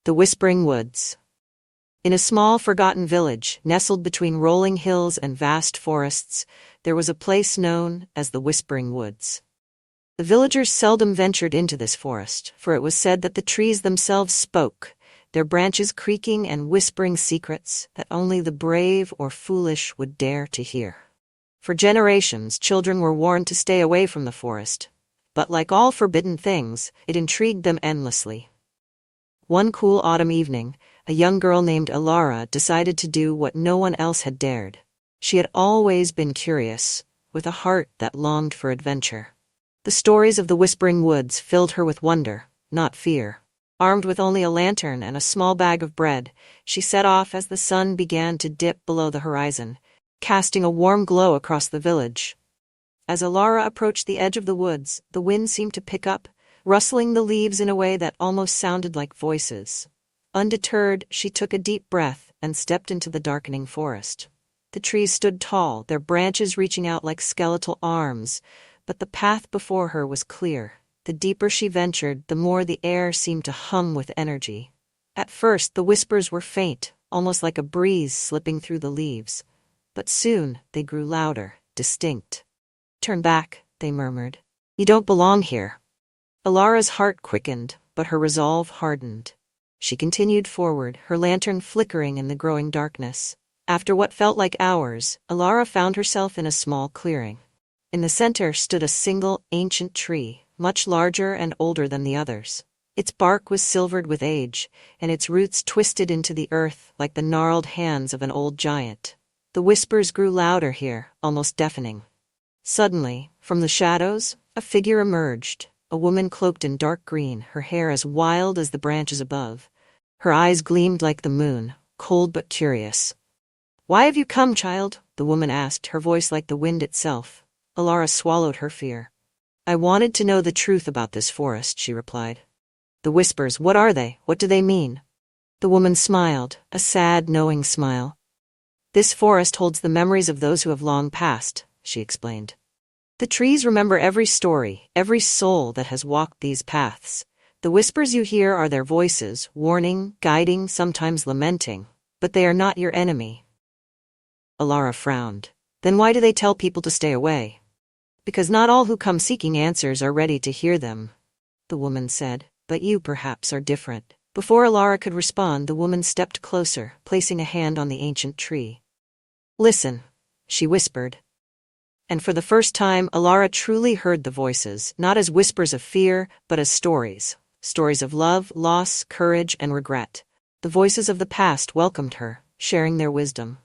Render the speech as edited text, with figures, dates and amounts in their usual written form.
The Whispering Woods. In a small, forgotten village, nestled between rolling hills and vast forests, there was a place known as the Whispering Woods. The villagers seldom ventured into this forest, for it was said that the trees themselves spoke, their branches creaking and whispering secrets that only the brave or foolish would dare to hear. For generations, children were warned to stay away from the forest, but like all forbidden things, it intrigued them endlessly. One cool autumn evening, a young girl named Alara decided to do what no one else had dared. She had always been curious, with a heart that longed for adventure. The stories of the Whispering Woods filled her with wonder, not fear. Armed with only a lantern and a small bag of bread, she set off as the sun began to dip below the horizon, casting a warm glow across the village. As Alara approached the edge of the woods, the wind seemed to pick up, rustling the leaves in a way that almost sounded like voices. Undeterred, she took a deep breath and stepped into the darkening forest. The trees stood tall, their branches reaching out like skeletal arms, but the path before her was clear. The deeper she ventured, the more the air seemed to hum with energy. At first, the whispers were faint, almost like a breeze slipping through the leaves. But soon, they grew louder, distinct. "Turn back," they murmured. "You don't belong here." Alara's heart quickened, but her resolve hardened. She continued forward, her lantern flickering in the growing darkness. After what felt like hours, Alara found herself in a small clearing. In the center stood a single, ancient tree, much larger and older than the others. Its bark was silvered with age, and its roots twisted into the earth like the gnarled hands of an old giant. The whispers grew louder here, almost deafening. Suddenly, from the shadows, a figure emerged. A woman cloaked in dark green, her hair as wild as the branches above. Her eyes gleamed like the moon, cold but curious. "Why have you come, child?" the woman asked, her voice like the wind itself. Alara swallowed her fear. "I wanted to know the truth about this forest," she replied. "The whispers, what are they? What do they mean?" The woman smiled, a sad, knowing smile. "This forest holds the memories of those who have long passed," she explained. "The trees remember every story, every soul that has walked these paths. The whispers you hear are their voices, warning, guiding, sometimes lamenting. But they are not your enemy." Alara frowned. "Then why do they tell people to stay away?" "Because not all who come seeking answers are ready to hear them," the woman said. "But you perhaps are different." Before Alara could respond, the woman stepped closer, placing a hand on the ancient tree. "Listen," she whispered. And for the first time, Alara truly heard the voices, not as whispers of fear, but as stories. Stories of love, loss, courage, and regret. The voices of the past welcomed her, sharing their wisdom.